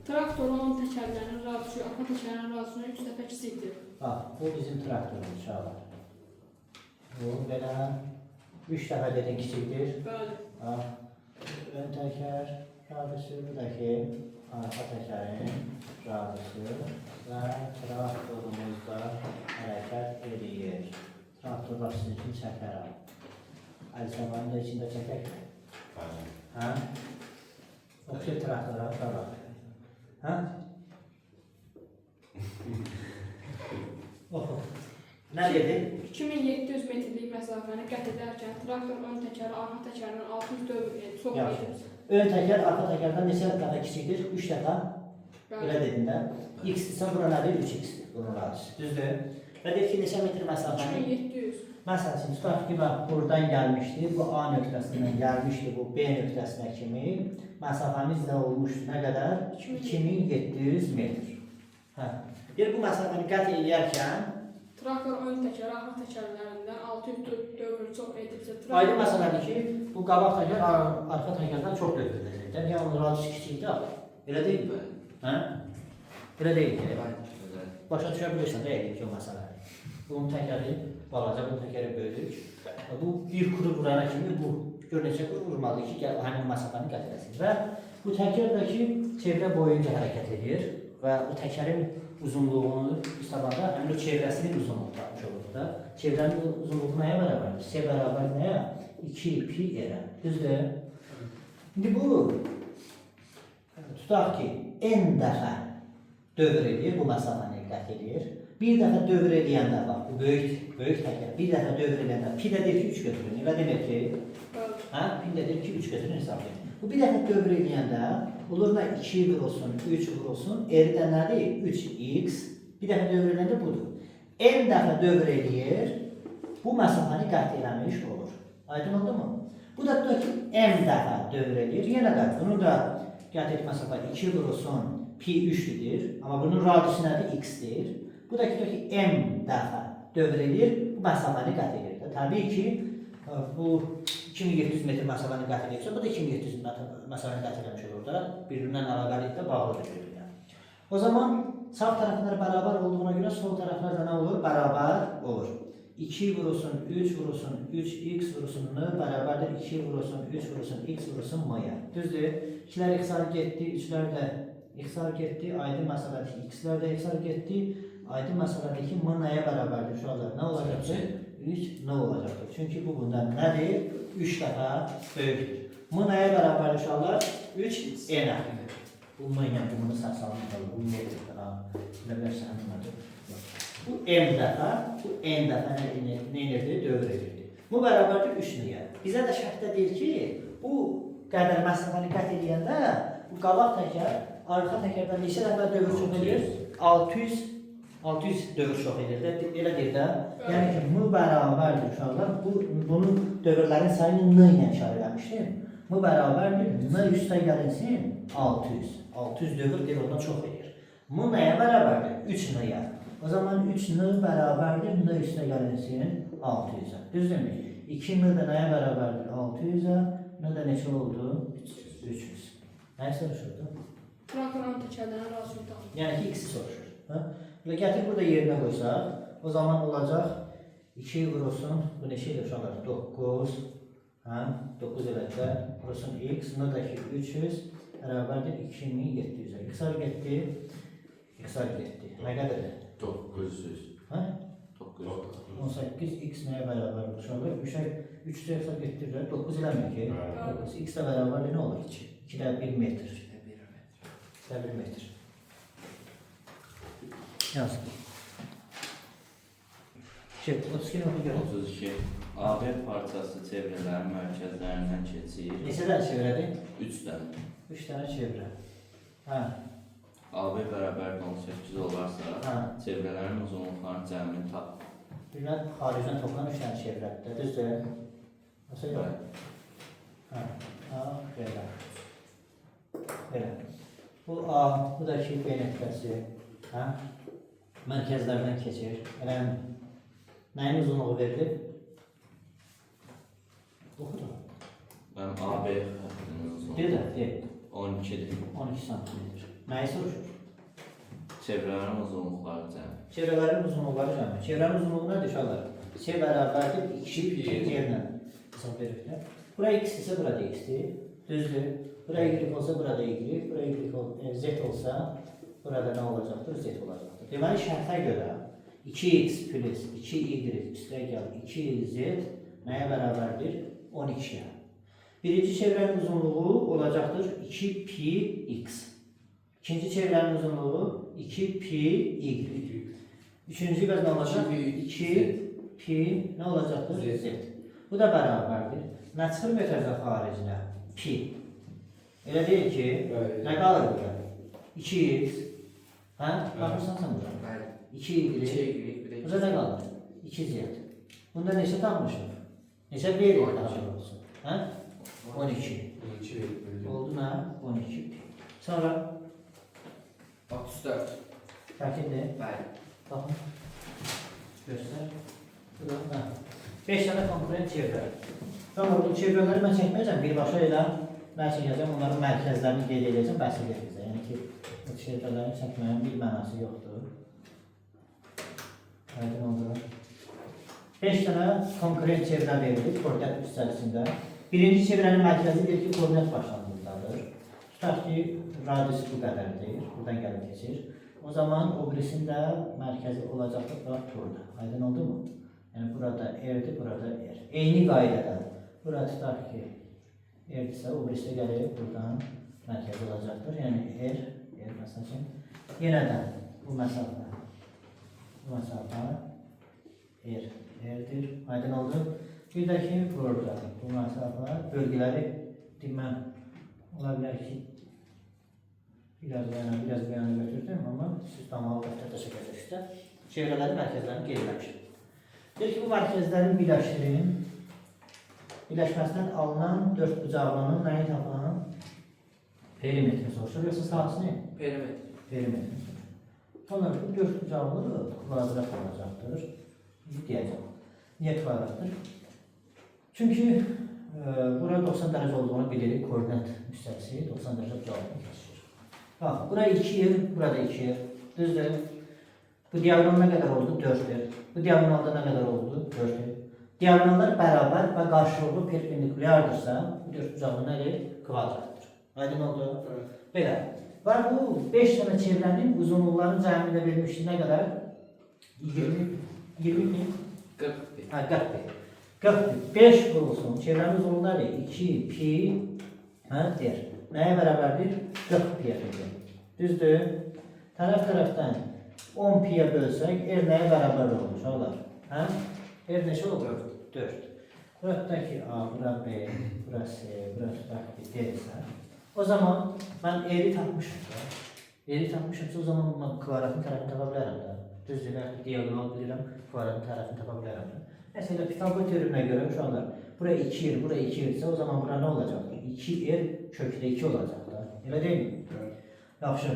Traktorun təkərlərinin radisi arxa təkərlərin radisindən 3 dəfə kiçikdir. Bu bizim traktorumuz uşaqlar. Bu belə 3 dəfə dedin kiçikdir. Bəli. Ön təkər radisi, bu da ki arxa təkərin radisi və traktorumuzda hərəkət edir. Traktor başının için çəkərəm. Əlisavanın da içində çəkək mi? Hə? Oxşur traktora qabaq. Hə? Oxu. Nə dedi? 2700 metrlik məsafəni qət edərkən traktor ön təkəri arxa təkərindən 600 çox Yaxşı. edir. Ön təkər arxa təkərdən neçə dəfə kiçikdir? 3 dəfə. Elə Bəli. dedin də. X isə bura nədir? 3x-dir. Bunun radisi. Düzdür? Və deyir ki, neçə metr məsafəni? 2700. Məsəl üçün, tutaq ki, bax, buradan gəlmişdi, bu A nöqtəsindən gəlmişdi, bu B nöqtəsinə kimi. Məsafəmiz də olmuşdu, nə qədər? 2700 metr. Hə. Deyir, bu məsafəni qət edərkən, Traktor ön təkəri arxa təkərlərindən 600 dövr çox edirsə, aydın məsələdir ki, bu qabaq təkər arxa təkərdən çox dövr edəcəkdir. Yəni, onun radisi kiçikdir. Elə deyil mi? Hə? Elə deyil ki. Başa düşə bilirsən, deyil ki, o məsələdir. Bunun təkəri balaca, bunun təkəri böyük. Bu bir kuru vurana kimi bu gör necə vurmalıdır ki, həmin məsafəni qət edəsin. Və bu təkər də ki, çevrə boyunca hərəkət edir və bu təkərin uzunluğunu istabanda həmin o çevrəsinin uzunluğunu tapmış olur da. Çevrənin uzunluğu nəyə bərabərdir? C bərabər nəyə? 2 pi r. Düzdür? İndi bu tutaq ki, n dəfə dövr edir, bu məsafəni qət edir. Bir dəfə dövr edəndə, bax, bu böyük təkər, bir dəfə dövr edəndə, pi də deyir ki, 3 götürün, elə demir ki, hə? Pi də deyir ki, 3 götürün, hesab edin. Bu bir dəfə dövr edəndə, olur da 2 vurulsun, 3 vurulsun, r-də nədir? 3x, bir dəfə dövr edəndə budur. N dəfə dövr edir, bu məsafəni qət eləmiş olur. Aydın oldu mu? Bu da tutaq ki, m dəfə dövr edir, yenə də bunu da qət et məsafə 2 vurulsun, pi 3-dür, amma bunun radisi nədir? X-dir. Bu da ki, m dəfə dövr edir, bu məsafəni qət edir. Təbii ki, bu 2700 metr məsafəni qət edirsə, bu da 2700 məsafəni qət eləmiş olur da, bir-birindən əlaqəlikdə bağlıdır. O zaman sağ tərəflər bərabər olduğuna görə sol tərəflər də nə olur? Bərabər olur. 2 vurulsun, 3 vurulsun, 3x vurulsun, n bərabərdir 2 vurulsun, 3 vurulsun, x vurulsun, m-ya. Düzdür? 2-lər x-lar getdi, 3-lər də x-lar getdi, aydın məsələdir ki, x-lər də x-lar getdi. Aydın məsələdir ki, m nəyə bərabərdir uşaqlar? Nə olacaqdır? 3 nə olacaqdır? Çünki bu bundan nədir? 3 dəfə böyükdür. M nəyə bərabərdir uşaqlar? 3 n-ə. Bu m ilə bunu səhsalım. Bu nedir? Nə bilərsə həminədir. Bu m dəfə, bu n dəfə nə edirdi? Dövr edirdi. Bu bərabərdir 3 n-yə. Bizə də şərtdə deyir ki, bu qədər məsafəni qət edəndə bu qabaq təkər, arxa təkərdən neçə dəfə dövr çox edir? 600 dövr çox edir də, elə deyir də. Yəni ki, m bərabərdir uşaqlar. Bunun dövrlərin sayını n ilə işarə eləmişdim. M bərabərdir, n üstə gəlinsin 600. 600 dövr deyir, ondan çox edir. M nəyə bərabərdir? 3 n-yə. O zaman 3 n bərabərdir, n üstə gəlinsin 600-ə. Düzdürmü? 2 n də nəyə bərabərdir? 600-ə. N də neçə oldu? 300. Nəyə soruşurdu? Traktorun təkərlərin radisini tapın. Yəni ki, x-i soruşur. Və gətir burada yerinə qoysaq, o zaman olacaq 2 vurulsun, bu neçə uşaqlar? 9. Hə? 9 eləcə. Vurulsun x, bunda da ki 300 bərabərdir 2700-ə. X-ar getdi. X-ar getdi. Nə qədərdir? 900. Hə? 900. 18 x nəyə bərabər olur? Uşaqlar 300 x-ar getdirir. 9 eləmir ki. 9 x-ə bərabər nə olur? 2-də 1 metr. 2-də 1 metr. Yaz. 32 nöqtə görə. 32. AB parçası çevrələrin mərkəzlərindən keçir. Neçə dənə çevrədir? 3 dənə. 3 dənə çevrə. Hə. AB bərabər 18 olarsa, Hə. çevrələrin uzunluqlarının cəmini tap. Bilmən xaricdən toplanan 3 dənə çevrədir. Düzdür? Nasıl yox? Hə. A, belə. Belə. Bu A, bu da ki B nöqtəsi. Hə? Mərkəzlərdən keçir. Elə nəyin uzunluğu verilir? Oxu da. Mənim AB xəttinin uzunluğu Bir də, de. 12-dir. 12 santimetr. Nəyi soruşur? Çevrələrin uzunluqları cəmi. Çevrələrin uzunluqları cəmi. Çevrənin uzunluğu nədir uşaqlar? C bərabərdir 2 yerlə hesab verirlər. Bura x isə burada x-dir. Düzdür. Bura y olsa burada y, bura y z olsa burada nə olacaqdır? Z olacaqdır. Deməli şərtə görə 2x plus 2y üstə gəl 2z nəyə bərabərdir? 12-yə. Birinci çevrənin uzunluğu olacaqdır 2πx. İkinci çevrənin uzunluğu 2πy. Üçüncü bəz nə olacaq? 2π nə olacaqdır? Z. Bu da bərabərdir. Nə çıxır götürəcək xaricinə? Pi. Elə deyil ki, nə qalır burada? 2x. Hə? Baxırsan sən burada? Bəli. 2y. Burada nə qalır? 2z. Bunda neçə tapmışıq? Neçə verilir daha olsun? Hə? 12. 12 Oldu nə? 12 pi. Sonra 34. şəkildir. Bəli. Baxın. Göstər. Burada. 5 dənə komponent çevrə. Sonra bu çevrələri mən çəkməyəcəm. Birbaşa elə mən çəkəcəm. Onların mərkəzlərini qeyd edəcəm. Bəs edəcəm. Yəni ki, bu çevrələri çəkməyin bir mənası yoxdur. Aydın oldu. 5 dənə konkret çevrə verilir koordinat üstəlisində. Birinci çevrənin mərkəzi deyir ki, koordinat başlanğıcındadır. Tutaq ki, radius bu qədərdir. Buradan gəlib keçir. O zaman o birisinin də mərkəzi olacaqdır. Bax burada. Aydın oldu mu? Yəni burada R-dir, burada R. Eyni qaydada. Burada tutaq ki, R-dirsə, o birisi gəlib buradan mərkəzi olacaqdır. Yəni R məsəl üçün. Yenə də bu məsafə. Bu məsafə R-dir. Aydın oldu. Bir də ki, burada bu məsafə bölgələri deməm ola bilər ki, biraz bir yana götürdüm, amma siz damalı dəftərdə çəkəcəksizdə çevrələrin mərkəzlərini qeyd etmişim. Deyir ki, bu mərkəzlərin birləşməsindən alınan 4 bucaqlının nəyi tapılan perimetri soruşur, yoxsa sahəsini? Perimetr. Perimetri. Sonra bu 4 bucaqlı kvadrat olacaqdır. Deyəcəm. Niyə kvadratdır? Çünki bura 90 dərəcə olduğunu bilirik, koordinat müstəvisi 90 dərəcə bucaqlığını kəsir. Bax, bura 2 yer, burada 2 yer. Düzdür. Bu diagonal nə qədər oldu? 4 yer. Bu diagonalda nə qədər oldu? 4 yer. Diagonallar bərabər və qarşılıqlı perpendikulyardırsa, bu 4 bucaqlı nədir? Kvadratdır. Aydın oldu? Belə. Və bu 5 dənə çevrənin uzunluqlarının cəmində vermişdi nə qədər? 20 min? 40 pi. Hə, 40 pi. 40 pi. 5 vurulsun. Çevrənin uzunluğu nədir? 2 pi r. Nəyə bərabərdir? 40 pi r. Düzdür? Tərəfdən 10 piyə bölsək, r nəyə bərabər olmuş? Olar. Hə? R neçə olur? 4. Burada ki A, bura B, bura C, bura tutaq ki D isə. O zaman mən R-i tapmışım. R-i tapmışımsa o zaman mən kvadratın tərəfini tapa bilərəm də. Düzdür, diagonal bilirəm, kvadratın tərəfini tapa bilərəm də. Məsələn, Pitagor teoreminə görə uşaqlar, bura 2R, bura 2R isə o zaman bura nə olacaqdır? 2R kökdə 2 olacaq da. Elə deyilmi? Yaxşı.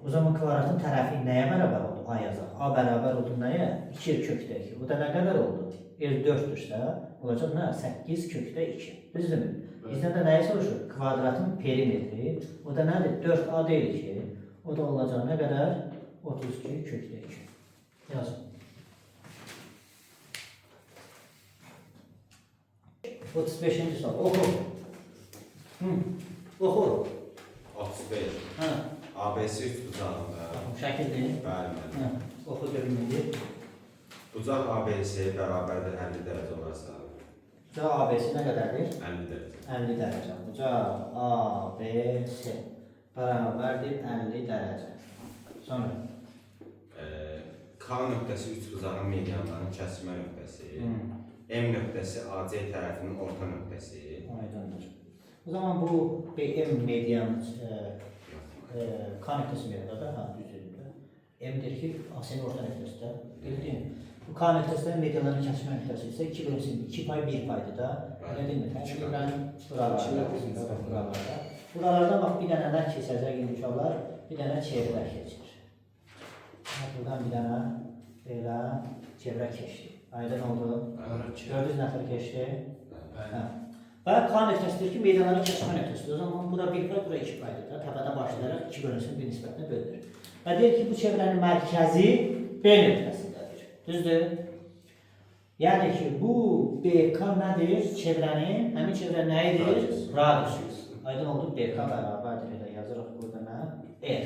O zaman kvadratın tərəfi nəyə bərabər oldu? A yazaq. A bərabər oldu nəyə? 2R kökdə 2. Bu da nə qədər oldu? R 4-dürsə, olacaq nə? 8 kökdə 2. Düzdürmü? Bizdən də nəyi soruşur? Kvadratın perimetri. O da nədir? 4A deyil ki. O da olacaq nə qədər? 32 kökdə 2. Yazın. 35-ci sual. Oxu. Oxu. 35. Hə. ABC üçbucağında. Şəkildir. Bəli, müəllim. Hə. Oxu görün indi. Bucaq ABC bərabərdir 50 dərəcə olarsa, Bucaq ABC nə qədərdir? 50 dərəcə. 50 dərəcə. Bucaq ABC bərabərdir 50 dərəcə. Sonra. K nöqtəsi üçbucağın medianlarının kəsişmə nöqtəsi. M nöqtəsi AC tərəfinin orta nöqtəsi. Aydındır. O zaman bu BM median K nöqtəsi medianada, hə, düzdür. M deyir ki, AC-nin orta nöqtəsində. Bildin. Bu K nöqtəsində medianların kəsişmə nöqtəsi isə 2 bölünsün, 2 pay 1 paydır da. Elə deyilmi? Təqribən buralarda. Buralarda bax bir dənədən keçəcək inşallah, bir dənə çevrək keçir. Buradan bir dənə belə çevrək keçdi. Aydın oldu. Gördünüz nəfər keçdi. Hə. Və K nöqtəsi deyir ki, meydanların kəsişmə nöqtəsidir. O zaman bura 1 pay, bura 2 paydır da. Təpədən başlayaraq 2 bölünsün, 1 nisbətinə bölünür. Və deyir ki, bu çevrənin mərkəzi B nöqtəsindədir. Düzdür? Yəni ki, bu BK nədir? Çevrənin, həmin çevrə nə edir? Radiusudur. Aydın oldu, BK bərabərdir. Elə yazırıq burada nə? R.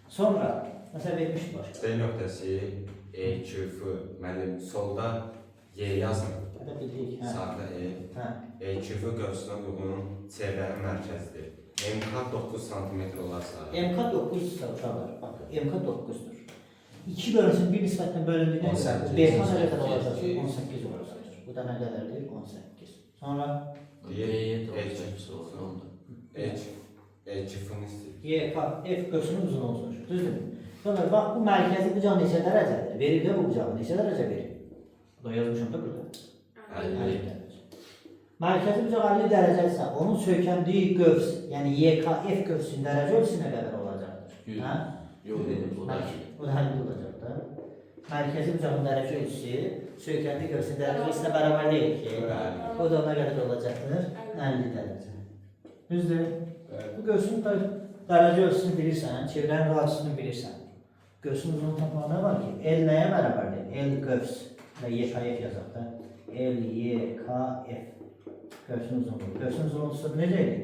Sonra, məsələ vermişdik başqa. C nöqtəsi EQF, müəllim, solda Y yazın. Hədə bildik, hə. Sağda E. Hə. EQF qövsünə uyğun çevrənin mərkəzidir. MK 9 sm olarsa, MK 9 uşaqlar, bax, MK 9-dur. 2 bölünsün, 1 nisbətinə bölündüyünə görə, BK nə qədər olacaq? 18 olacaq. Bu da nə qədərdir? 18. Sonra Y'ye de olacak oldu. EQF-ın istəyir. YK, F qövsünün uzun olsun. Düzdür? Sonra bax, bu mərkəzi bucaq neçə dərəcədir? Verir də bu bucağı neçə dərəcə verir? Bu da yazmışam da burada. 50 dərəcə. Mərkəzi bucaq 50 dərəcədirsə, onun söykəndiyi qövs, yəni YK, F qövsünün dərəcə ölçüsü nə qədər olacaqdır? Yüz. Hə? Yox, bu da O da 50 olacaq da. Mərkəzi bucağın dərəcə ölçüsü, söykəndiyi qövsünün dərəcə ölçüsünə bərabər deyil ki. O da ona qədər olacaqdır, 50 dərəcə. Düzdür? Bu qövsünün dərəcə ölçüsünü bilirsən, çevrənin radiusunu bilirsən. Qövsün uzunluğunu tapmağa nə var ki? L nəyə bərabərdir? L qövs. Və YKF yazaq da. L, YKF. Qövsün uzunluğu. Qövsün uzunluğu necə idi?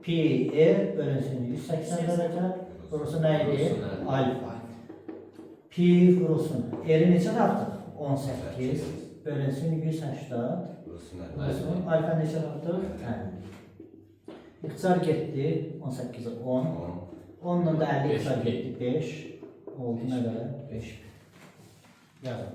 Pi, R bölünsün 180 dərəcə. Burası nə idi? Alfa. Pi vurulsun. R-i neçə tapdıq? 18. Bölünsün 180. Vurulsun. Alfa neçə tapdıq? 50. İxtisar getdi. 18'e 10. 10'dan da 50 ixtisar getdi. 5. Oldu nə qədər? 5. Yazın.